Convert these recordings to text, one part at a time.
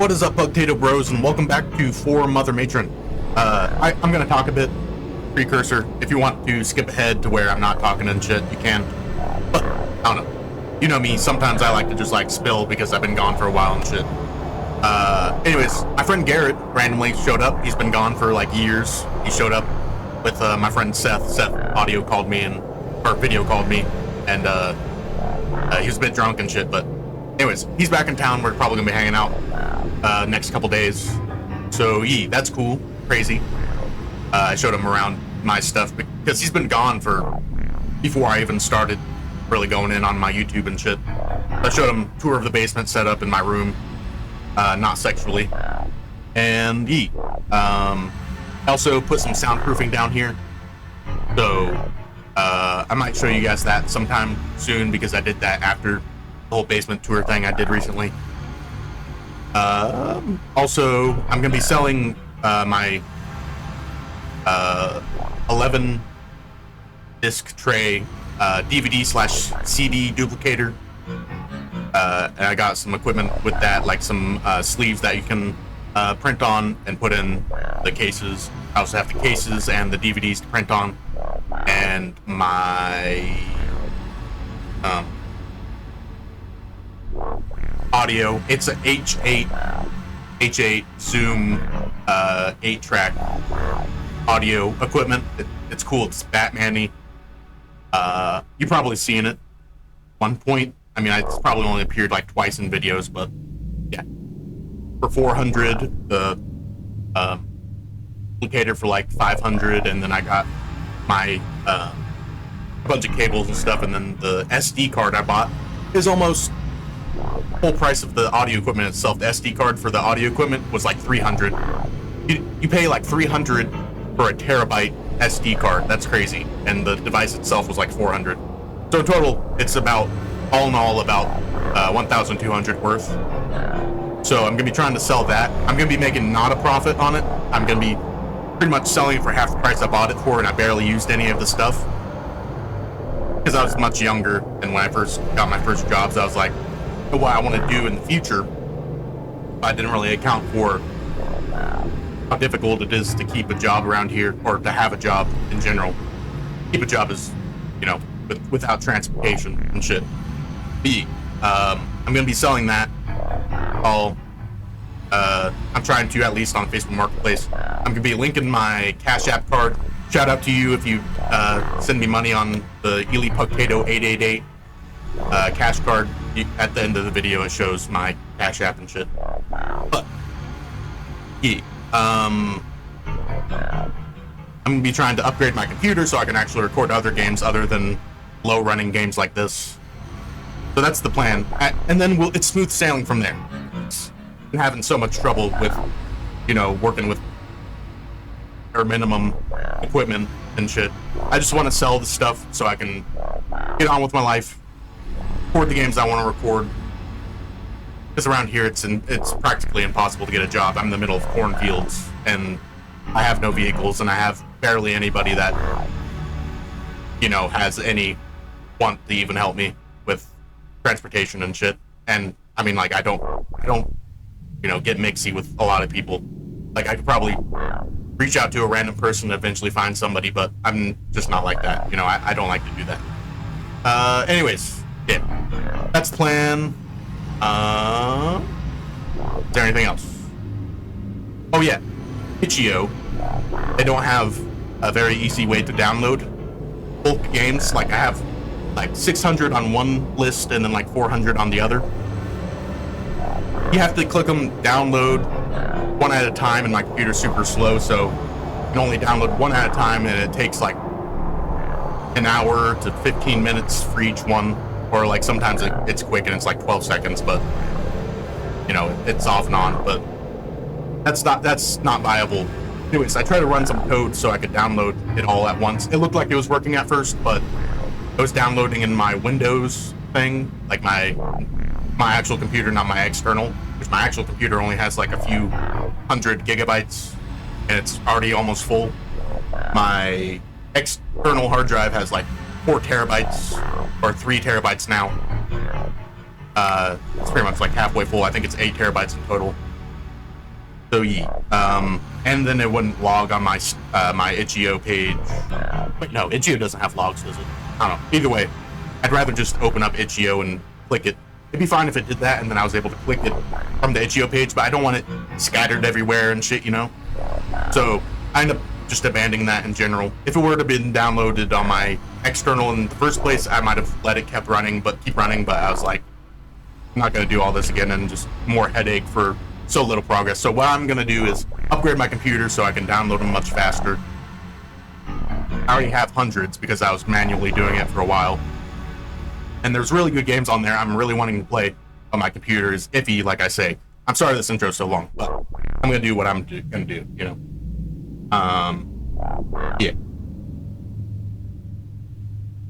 What is up, Potato Bros, and welcome back to For Mother Matron. I'm gonna talk a bit, precursor. If you want to skip ahead to where I'm not talking and shit, you can. But, I don't know. You know me, sometimes I like to just, spill because I've been gone for a while and shit. Anyways, my friend Garrett randomly showed up. He's been gone for, years. He showed up with, my friend Seth. Seth audio called me, or video called me, and, he was a bit drunk and shit, but anyways, he's back in town. We're probably gonna be hanging out next couple days. So that's cool. Crazy. I showed him around my stuff because he's been gone for before I even started really going in on my YouTube and shit. I showed him tour of the basement set up in my room, not sexually. And also put some soundproofing down here. So I might show you guys that sometime soon because I did that after the whole basement tour thing I did recently. Also, I'm gonna be selling my 11 disc tray DVD/CD duplicator. And I got some equipment with that, like some sleeves that you can print on and put in the cases. I also have the cases and the DVDs to print on, and my audio. It's a H8 Zoom 8-track audio equipment. It's cool. It's Batman-y. You've probably seen it at one point. I mean, it's probably only appeared twice in videos, but yeah. For 400, the duplicator for 500, and then I got my a bunch of cables and stuff, and then the SD card I bought is almost full price of the audio equipment itself. The SD card for the audio equipment was $300. You pay $300 for a terabyte SD card. That's crazy. And the device itself was $400. So in total, it's all in all about $1,200 worth. So I'm gonna be trying to sell that. I'm gonna be making not a profit on it. I'm gonna be pretty much selling it for half the price I bought it for, and I barely used any of the stuff because I was much younger. And when I first got my first jobs, I was like, what I want to do in the future. I didn't really account for how difficult it is to keep a job around here, or to have a job in general. Keep a job is, without transportation and shit. I'm gonna be selling that. I'm trying to, at least on Facebook Marketplace. I'm gonna be linking my Cash App card. Shout out to you if you send me money on the Ely Potato 888 cash card. At the end of the video, it shows my Cash App and shit. But I'm gonna be trying to upgrade my computer so I can actually record other games other than low-running games like this. So that's the plan, and then it's smooth sailing from there. I'm having so much trouble with, working with or minimum equipment and shit. I just want to sell the stuff so I can get on with my life. Record the games I want to record. Because around here, it's practically impossible to get a job. I'm in the middle of cornfields, and I have no vehicles, and I have barely anybody that, has any want to even help me with transportation and shit. And I mean, I don't, get mixy with a lot of people. I could probably reach out to a random person and eventually find somebody, but I'm just not like that. I don't like to do that. Anyways. Yeah, that's the plan. Is there anything else? Oh yeah, Itch.io. They don't have a very easy way to download bulk games. I have 600 on one list and then 400 on the other. You have to click them, download one at a time, and my computer's super slow, so you can only download one at a time, and it takes an hour to 15 minutes for each one. Or sometimes it's quick and it's 12 seconds, but it's off and on. But that's not viable. Anyways, I tried to run some code so I could download it all at once. It looked like it was working at first, but I was downloading in my Windows thing, my actual computer, not my external. Because my actual computer only has a few hundred gigabytes, and it's already almost full. My external hard drive has 4 terabytes, or 3 terabytes now. It's pretty much halfway full. I think it's 8 terabytes in total. So yeah, and then it wouldn't log on my my itch.io page. Wait, no, itch.io doesn't have logs, does it? I don't know. Either way, I'd rather just open up itch.io and click it. It'd be fine if it did that, and then I was able to click it from the itch.io page, but I don't want it scattered everywhere and shit, you know? So I end up just abandoning that in general. If it were to have been downloaded on my external in the first place, I might have let it keep running, but I was like, I'm not going to do all this again, and just more headache for so little progress. So what I'm going to do is upgrade my computer so I can download them much faster. I already have hundreds because I was manually doing it for a while. And there's really good games on there I'm really wanting to play, but my computer is iffy, like I say. I'm sorry this intro's so long, but I'm going to do what I'm going to do, you know? Yeah.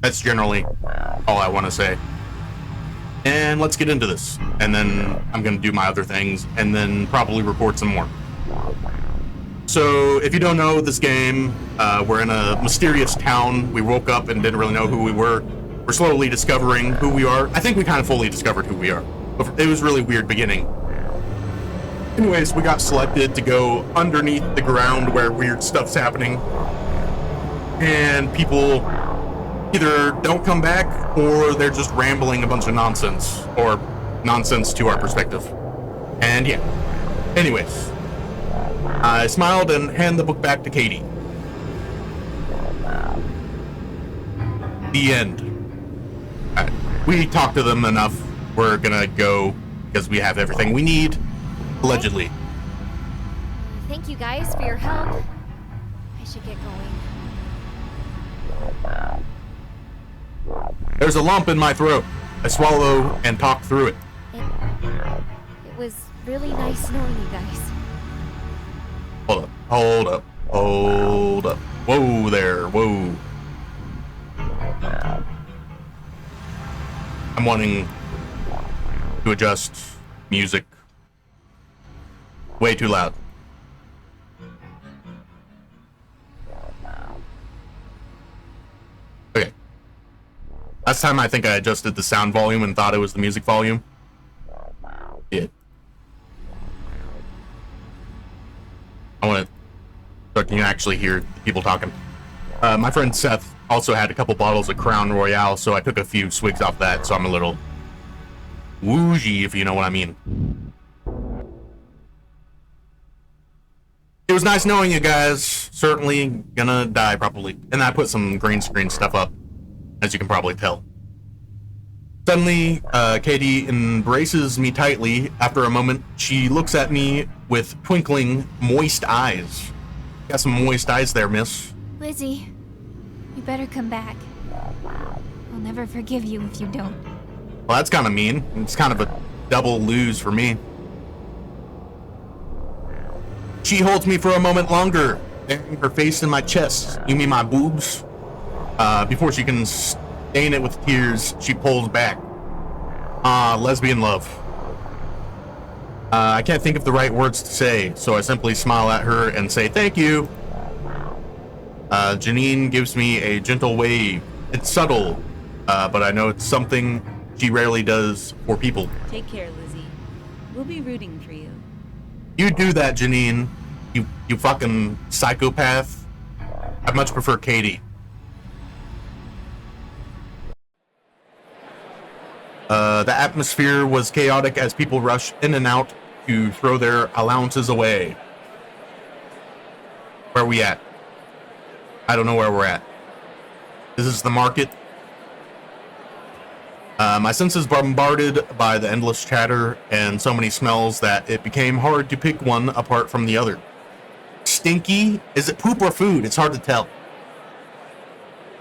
That's generally all I want to say. And let's get into this. And then I'm going to do my other things, and then probably record some more. So, if you don't know this game, we're in a mysterious town. We woke up and didn't really know who we were. We're slowly discovering who we are. I think we kind of fully discovered who we are. But it was a really weird beginning. Anyways, we got selected to go underneath the ground where weird stuff's happening. And people either don't come back, or they're just rambling a bunch of nonsense. Or nonsense to our perspective. And yeah. Anyways. I smiled and handed the book back to Katie. The end. Right. We talked to them enough. We're gonna go because we have everything we need. Allegedly. Thank you guys for your help. I should get going. There's a lump in my throat. I swallow and talk through it. It was really nice knowing you guys. Hold up. Whoa there, whoa. I'm wanting to adjust music. Way too loud. Okay. Last time I think I adjusted the sound volume and thought it was the music volume. Yeah. I want to so I can actually hear the people talking. My friend Seth also had a couple bottles of Crown Royale, so I took a few swigs off that, so I'm a little woozy, if you know what I mean. It was nice knowing you guys. Certainly gonna die, probably. And I put some green screen stuff up, as you can probably tell. Suddenly, Katie embraces me tightly. After a moment, she looks at me with twinkling, moist eyes. Got some moist eyes there, miss. Lizzie, you better come back. I'll never forgive you if you don't. Well, that's kind of mean. It's kind of a double lose for me. She holds me for a moment longer, burying her face in my chest. You mean my boobs? Before she can stain it with tears, she pulls back. Lesbian love. I can't think of the right words to say, so I simply smile at her and say thank you. Janine gives me a gentle wave. It's subtle, but I know it's something she rarely does for people. Take care, Lizzie. We'll be rooting for you. You do that, Janine. You fucking psychopath. I'd much prefer Katie. The atmosphere was chaotic as people rushed in and out to throw their allowances away. Where are we at? I don't know where we're at. This is the market. My senses bombarded by the endless chatter and so many smells that it became hard to pick one apart from the other. Stinky? Is it poop or food? It's hard to tell.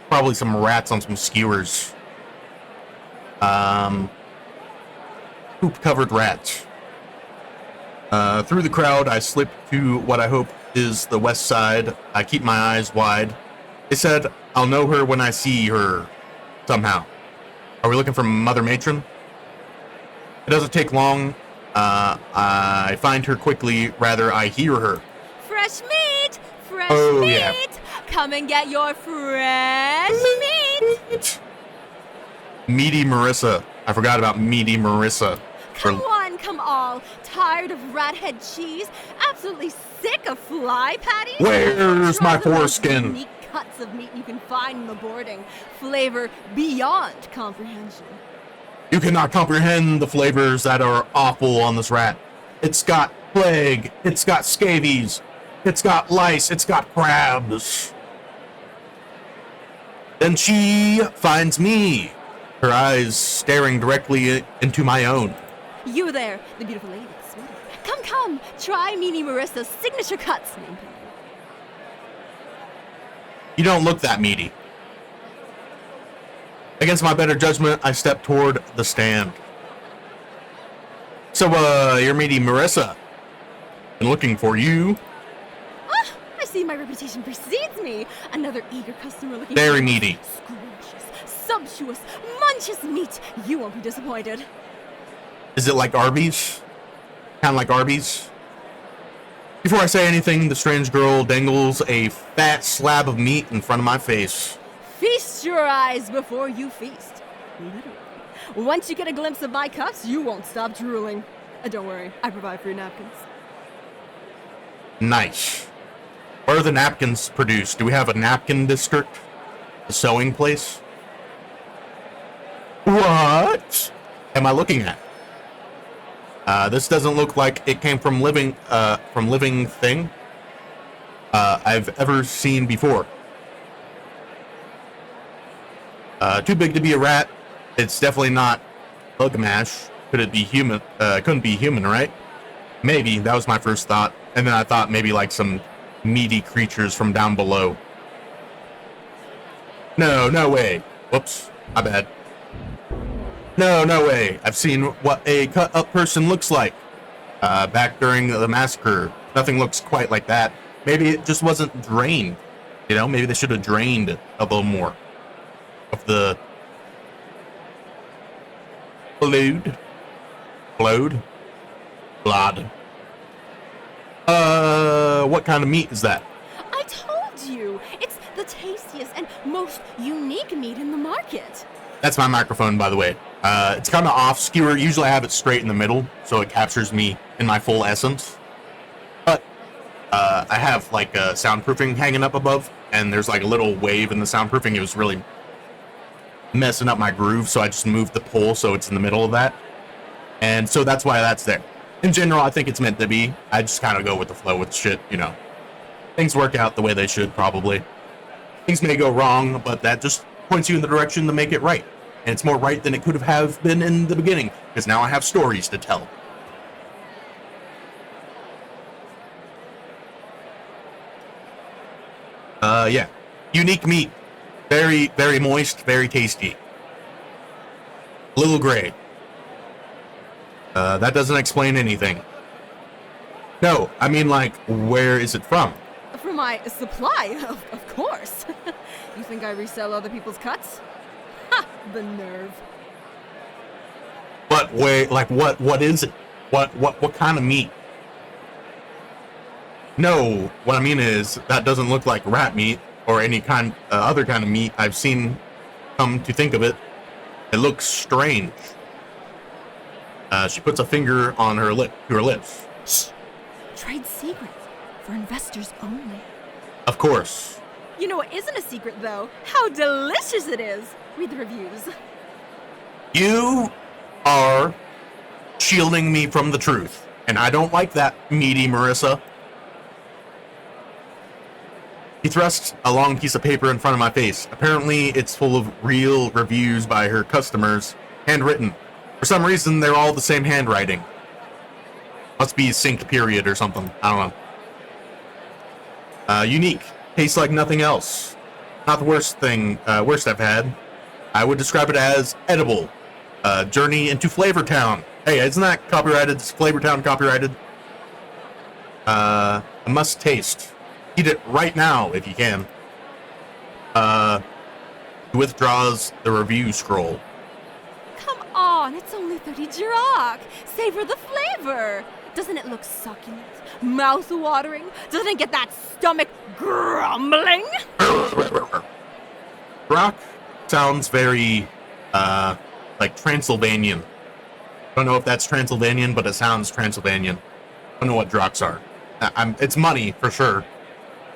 Probably some rats on some skewers. Poop-covered rats. Through the crowd, I slip to what I hope is the west side. I keep my eyes wide. They said, I'll know her when I see her. Somehow. Are we looking for Mother Matron? It doesn't take long. I find her quickly. Rather, I hear her. Fresh meat! Fresh Oh, meat! yeah. Come and get your fresh meat! Meaty Marissa. I forgot about Meaty Marissa. Come come all tired of rat head cheese? Absolutely sick of fly patties? Where's Try my the most foreskin? unique cuts of meat you can find in the boarding. Flavor beyond comprehension. You cannot comprehend the flavors that are awful on this rat. It's got plague, it's got scabies, it's got lice, it's got crabs. Then she finds me, her eyes staring directly into my own. You there, the beautiful lady, sweetie. Come, try Meaty Marissa's signature cuts, named Peter. You don't look that meaty. Against my better judgment, I step toward the stand. So, you're Meaty Marissa. Been looking for you. Ah, I see my reputation precedes me. Another eager customer looking Very for meaty. scrumptious, sumptuous, munchous meat. You won't be disappointed. Is it like Arby's? Kind of like Arby's? Before I say anything, the strange girl dangles a fat slab of meat in front of my face. Feast your eyes before you feast. Literally. Once you get a glimpse of my cups, you won't stop drooling. Don't worry, I provide free napkins. Nice. Where are the napkins produced? Do we have a napkin district? A sewing place? What am I looking at? This doesn't look like it came from living thing I've ever seen before. Too big to be a rat. It's definitely not bug mash. Could it be human? Couldn't be human, right? Maybe. That was my first thought. And then I thought maybe like some meaty creatures from down below. No way. Whoops. My bad. No way. I've seen what a cut-up person looks like. Back during the massacre. Nothing looks quite like that. Maybe it just wasn't drained. You know, maybe they should have drained a little more of the blood. What kind of meat is that? I told you, it's the tastiest and most unique meat in the market. That's my microphone, by the way. It's kind of off skewer. Usually I have it straight in the middle, so it captures me in my full essence. But I have like soundproofing hanging up above, and there's like a little wave in the soundproofing. It was really messing up my groove, so I just moved the pole so it's in the middle of that. And so that's why that's there. In general, I think it's meant to be. I just kind of go with the flow with shit, you know. Things work out the way they should, probably. Things may go wrong, but that just points you in the direction to make it right. And it's more right than it could have been in the beginning, because now I have stories to tell. Yeah. Unique meat. Very, very moist, very tasty. A little gray. That doesn't explain anything. No, I mean, like, where is it from? From my supply, of course. You think I resell other people's cuts? Ha! The nerve. But wait, like, what is it? What kind of meat? No, what I mean is, that doesn't look like rat meat or any kind, other kind of meat I've seen. Come to think of it, it looks strange. She puts a finger on her lips. Shh! Trade secret for investors only. Of course. You know what isn't a secret, though? How delicious it is! Read the reviews. You are shielding me from the truth, and I don't like that, Meaty Marissa. He thrusts a long piece of paper in front of my face. Apparently, it's full of real reviews by her customers, handwritten. For some reason, they're all the same handwriting. Must be synced period or something. I don't know. Unique. Tastes like nothing else. Not the worst I've had. I would describe it as edible. Journey into Flavor Town. Hey, isn't that copyrighted? Is Flavor Town copyrighted? A must taste. Eat it right now if you can. He withdraws the review scroll. Come on, it's only 30 Jirok. Savor the flavor. Doesn't it look succulent, mouth-watering? Doesn't it get that stomach grumbling? Rock sounds very, like Transylvanian. Don't know if that's Transylvanian, but it sounds Transylvanian. Don't know what drugs are. It's money for sure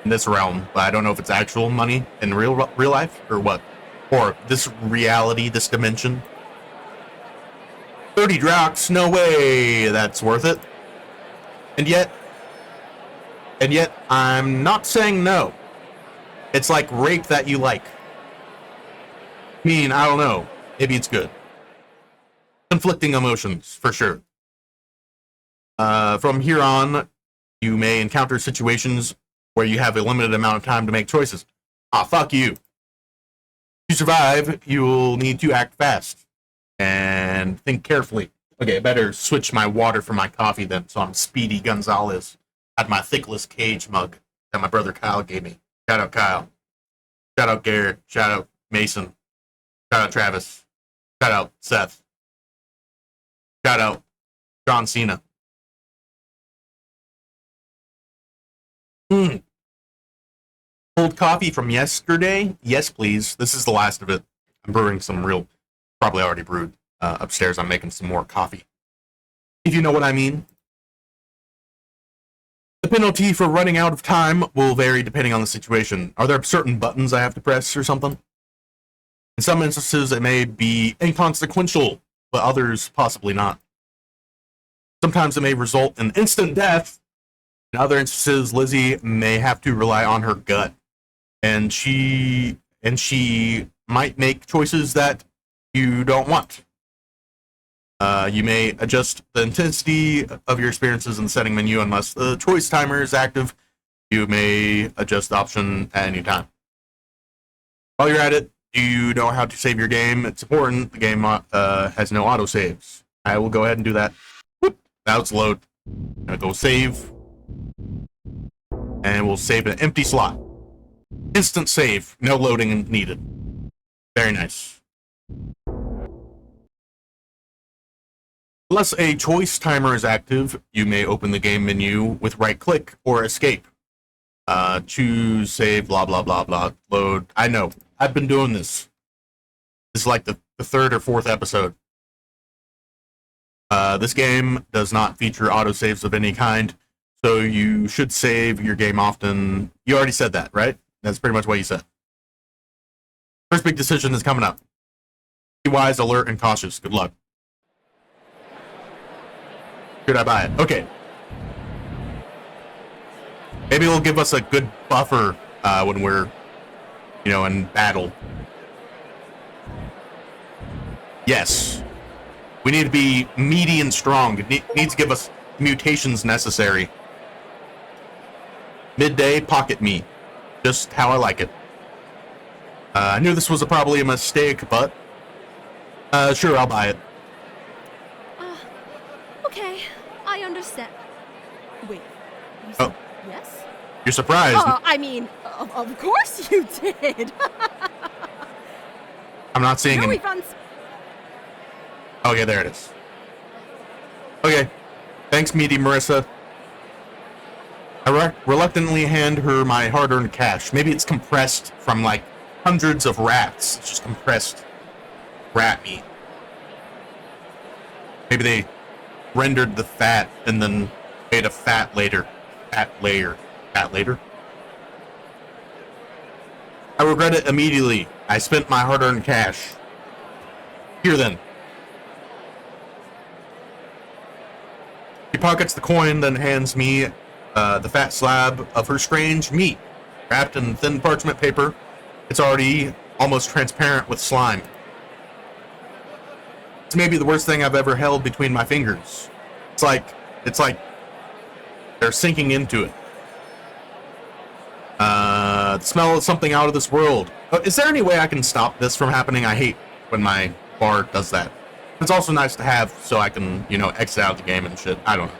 in this realm, but I don't know if it's actual money in real life or what, or this reality, this dimension. 30 Drox, no way that's worth it. And yet I'm not saying no. It's like rape that you like. I don't know. Maybe it's good. Conflicting emotions, for sure. From here on, you may encounter situations where you have a limited amount of time to make choices. Fuck you. To survive, you'll need to act fast and think carefully. Okay, I better switch my water for my coffee then, so I'm Speedy Gonzalez. Had my Thickless Cage mug that my brother Kyle gave me. Shout out Kyle. Shout out Garrett. Shout out Mason. Shout out Travis. Shout out Seth. Shout out John Cena. Cold coffee from yesterday? Yes, please. This is the last of it. I'm brewing some real, probably already brewed. Upstairs, I'm making some more coffee. If you know what I mean. The penalty for running out of time will vary depending on the situation. Are there certain buttons I have to press or something? In some instances, it may be inconsequential, but others possibly not. Sometimes it may result in instant death. In other instances, Lizzie may have to rely on her gut, and she might make choices that you don't want. You may adjust the intensity of your experiences in the setting menu unless the choice timer is active. You may adjust the option at any time. While you're at it, do you know how to save your game? It's important. The game has no autosaves. I will go ahead and do that. Whoop. Now it's load. I'm gonna go save. And we'll save an empty slot. Instant save. No loading needed. Very nice. Unless a choice timer is active, you may open the game menu with right-click or escape. Choose, save, blah, blah, blah, blah, load. I know. I've been doing this. This is like the third or fourth episode. This game does not feature autosaves of any kind, so you should save your game often. You already said that, right? That's pretty much what you said. First big decision is coming up. Be wise, alert, and cautious. Good luck. Should I buy it? Okay. Maybe it'll give us a good buffer when we're, in battle. Yes. We need to be meaty and strong. It needs to give us mutations necessary. Midday, pocket me. Just how I like it. I knew this was probably a mistake, but sure, I'll buy it. Okay, I understand. Wait, you said yes? You're surprised. Of course you did. I'm not seeing no any. refunds. Okay, there it is. Okay, thanks, Meaty Marissa. I reluctantly hand her my hard-earned cash. Maybe it's compressed from, hundreds of rats. It's just compressed rat meat. Maybe they rendered the fat and then made a fat later. Fat layer. Fat later? I regret it immediately. I spent my hard-earned cash. Here then. She pockets the coin, then hands me the fat slab of her strange meat, wrapped in thin parchment paper. It's already almost transparent with slime. It's maybe the worst thing I've ever held between my fingers. It's like they're sinking into it. The smell of something out of this world. Is there any way I can stop this from happening? I hate when my bar does that. It's also nice to have so I can, exit out of the game and shit. I don't know.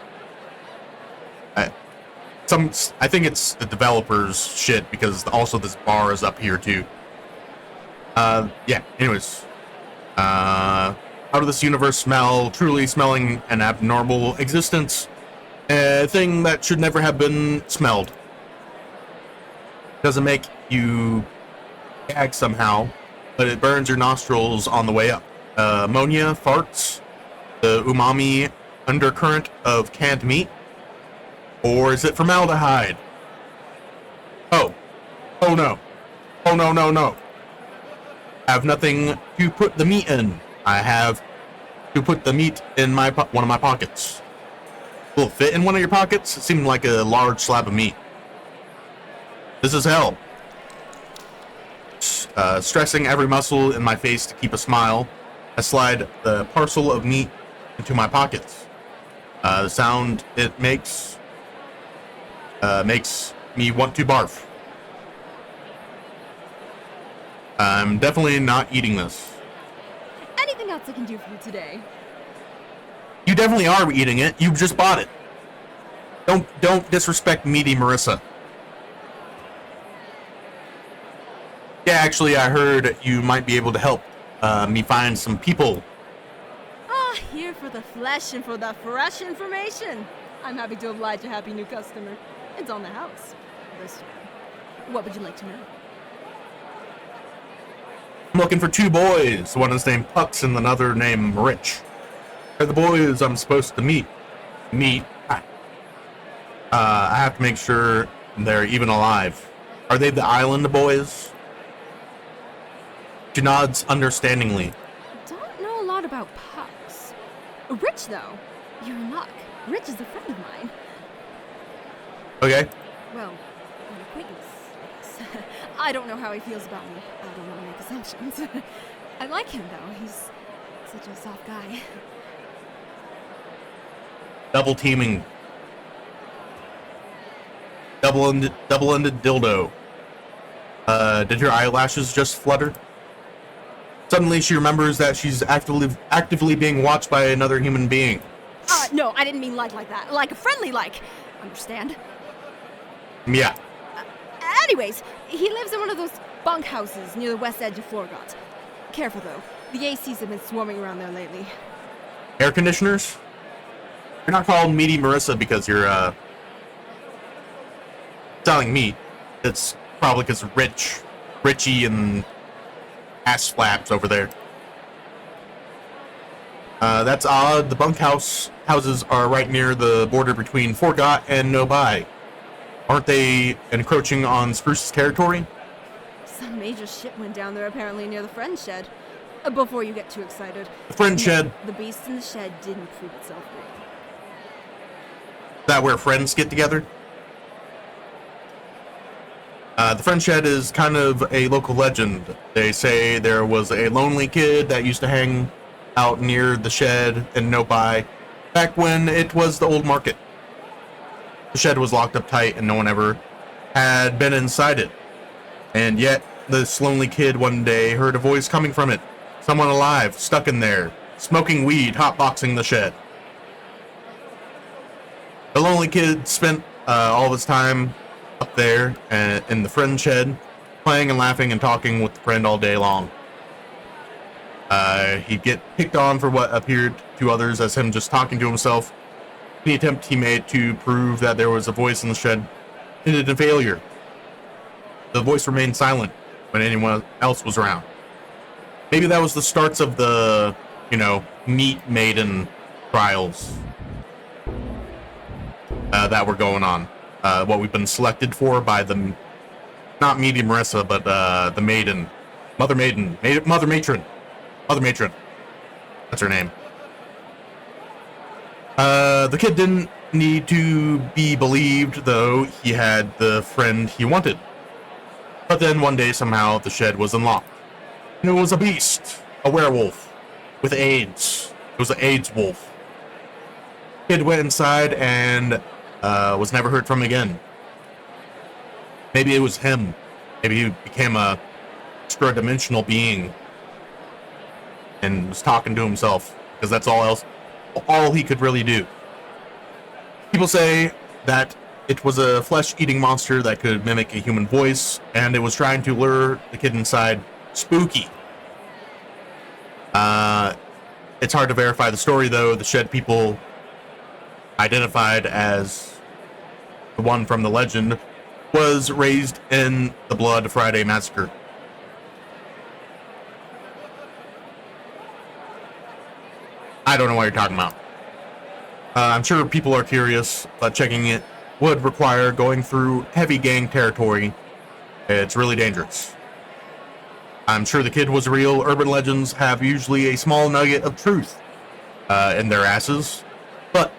I think it's the developers' shit because also this bar is up here too. Yeah, anyways. Out of this universe smell, truly smelling an abnormal existence. A thing that should never have been smelled. Doesn't make you gag somehow, but it burns your nostrils on the way up. Ammonia, farts, the umami undercurrent of canned meat? Or is it formaldehyde? Oh. Oh no. Oh no, no, no. I have nothing to put the meat in. I have to put the meat in one of my pockets. Will it fit in one of your pockets? It seemed like a large slab of meat. This is hell. Stressing every muscle in my face to keep a smile, I slide the parcel of meat into my pockets. The sound it makes me want to barf. I'm definitely not eating this. Anything else I can do for you today? You definitely are eating it. You just bought it. Don't disrespect Meaty Marissa. Yeah, actually, I heard you might be able to help me find some people. Here for the flesh and for the fresh information. I'm happy to oblige a happy new customer. It's on the house. This time. What would you like to know? I'm looking for two boys. One is named Pucks and another named Rich. They're the boys I'm supposed to meet. I have to make sure they're even alive. Are they the island boys? She nods understandingly. Don't know a lot about Pucks. Rich, though. You're in luck. Rich is a friend of mine. Okay. Well, an acquaintance, I guess. I don't know how he feels about me. I don't want to make assumptions. I like him, though. He's such a soft guy. Double teaming. Double-ended dildo. Did your eyelashes just flutter? Suddenly she remembers that she's actively being watched by another human being. No, I didn't mean like that. Like a friendly like. Understand? Yeah. Anyways, he lives in one of those bunk houses near the west edge of Florgot. Careful, though. The ACs have been swarming around there lately. Air conditioners? You're not called Meaty Marissa because you're, selling meat. It's probably because Richie and ass flaps over there. That's odd. The houses are right near the border between Forgot and Nobai. Aren't they encroaching on Spruce's territory? Some major shit went down there apparently near the friend shed. Before you get too excited. The friend shed? The beast in the shed didn't prove itself real. Is that where friends get together? The friend shed is kind of a local legend. They say there was a lonely kid that used to hang out near the shed in Nobai back when it was the old market. The shed was locked up tight and no one ever had been inside it. And yet, this lonely kid one day heard a voice coming from it. Someone alive, stuck in there, smoking weed, hotboxing the shed. The lonely kid spent all of his time up there in the friend shed, playing and laughing and talking with the friend all day long. He'd get picked on for what appeared to others as him just talking to himself. The attempt he made to prove that there was a voice in the shed ended in failure. The voice remained silent when anyone else was around. Maybe that was the starts of the, meat maiden trials that were going on. What we've been selected for by the, not Meaty Marissa, but the maiden. Mother Matron. That's her name. The kid didn't need to be believed, though he had the friend he wanted. But then one day, somehow, the shed was unlocked. And it was a beast. A werewolf. With AIDS. It was an AIDS wolf. Kid went inside and was never heard from again. Maybe it was him. Maybe he became a extra-dimensional being and was talking to himself, because that's all he could really do. People say that it was a flesh-eating monster that could mimic a human voice, and it was trying to lure the kid inside. Spooky. It's hard to verify the story, though. The shed people identified as the one from the legend was raised in the Blood Friday massacre. I don't know what you're talking about. I'm sure people are curious, but checking it would require going through heavy gang territory. It's really dangerous. I'm sure the kid was real. Urban legends have usually a small nugget of truth in their asses. But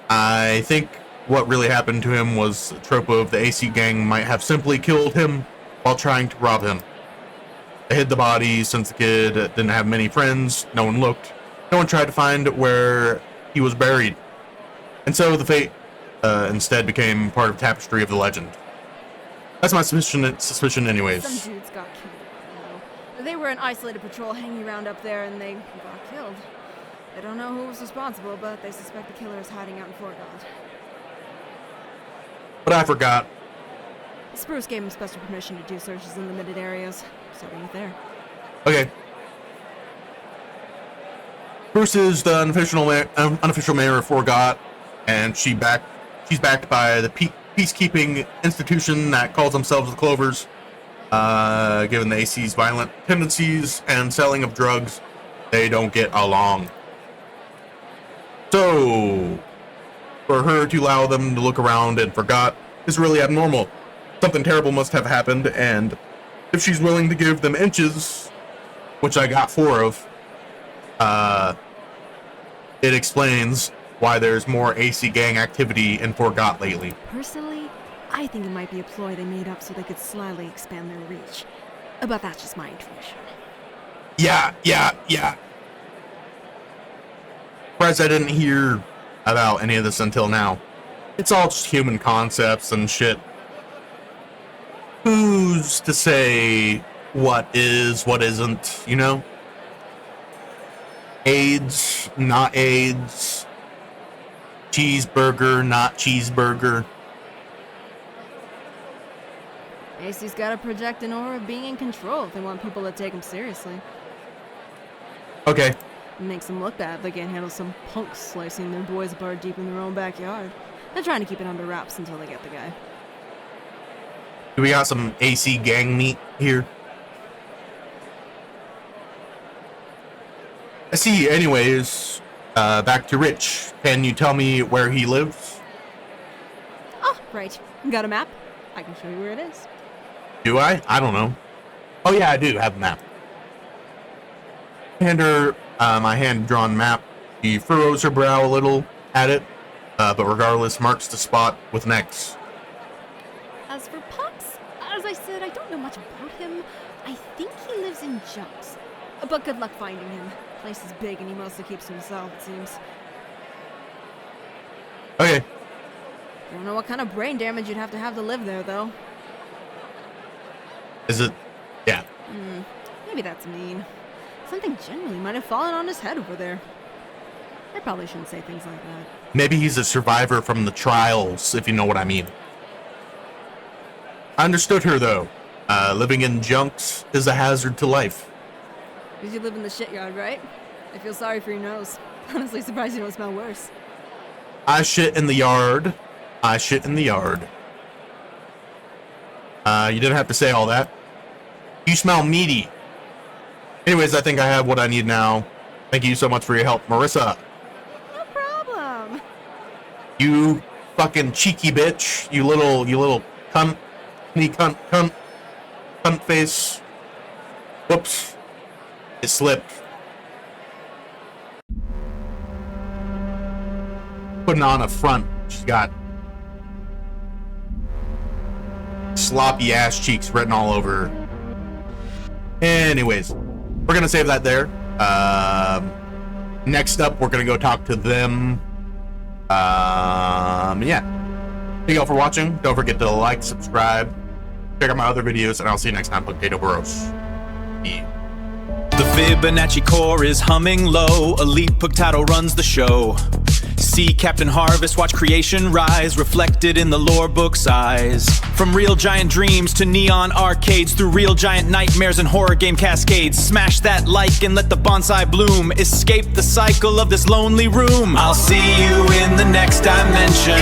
I think what really happened to him was a trope of the AC gang might have simply killed him while trying to rob him. They hid the body since the kid didn't have many friends. No one looked. No one tried to find where he was buried. And so the fate instead became part of the tapestry of the legend. That's my suspicion anyways. Some dudes got killed. You know. They were an isolated patrol hanging around up there and they got killed. They don't know who was responsible, but they suspect the killer is hiding out in Fort God. But I forgot. Spruce gave him special permission to do searches in limited areas, so we went there. Okay. Bruce is the unofficial mayor of Fort God, and she's backed by the peacekeeping institution that calls themselves the Clovers. Given the AC's violent tendencies and selling of drugs, they don't get along. So, for her to allow them to look around and forgot is really abnormal. Something terrible must have happened, and if she's willing to give them inches, which I got 4 of, it explains why there's more AC gang activity in Fort Gott lately. Personally, I think it might be a ploy they made up so they could slyly expand their reach. But that's just my intuition. Yeah. Surprised I didn't hear about any of this until now. It's all just human concepts and shit. Who's to say what is, what isn't, you know? AIDS, not AIDS. Cheeseburger, not cheeseburger. AC's gotta project an aura of being in control if they want people to take them seriously. Okay. It makes them look bad. They can't handle some punks slicing their boys apart deep in their own backyard. They're trying to keep it under wraps until they get the guy. Do we got some AC gang meat here? I see. Anyways, back to Rich. Can you tell me where he lives? Oh, right. Got a map? I can show you where it is. Do I? I don't know. Oh yeah, I do have a map. Hand her my hand-drawn map. She furrows her brow a little at it, but regardless marks the spot with an X. As for Pox, as I said, I don't know much about him. I think he lives in Junks. But good luck finding him. The place is big and he mostly keeps to himself, it seems. Okay. Don't know what kind of brain damage you'd have to live there, though. Is it? Yeah. Maybe that's mean. Something generally might have fallen on his head over there. I probably shouldn't say things like that. Maybe he's a survivor from the trials, if you know what I mean. I understood her, though. Living in Junks is a hazard to life. Because you live in the shit-yard, right? I feel sorry for your nose. Honestly surprised you don't smell worse. I shit in the yard. I shit in the yard. You didn't have to say all that. You smell meaty. Anyways, I think I have what I need now. Thank you so much for your help, Marissa. No problem. You fucking cheeky bitch. You little cunt. Cunt face. Whoops. It slipped. Putting on a front. She's got sloppy ass cheeks written all over her. Anyways, we're gonna save that there. Next up, we're gonna go talk to them. Yeah. Thank you all for watching. Don't forget to like, subscribe, check out my other videos, and I'll see you next time. Potato Burrows. Yeah. The Fibonacci core is humming low. Elite Potato runs the show. See Captain Harvest, watch creation rise, reflected in the lore book's eyes. From real giant dreams to neon arcades, through real giant nightmares and horror game cascades. Smash that like and let the bonsai bloom. Escape the cycle of this lonely room. I'll see you in the next dimension.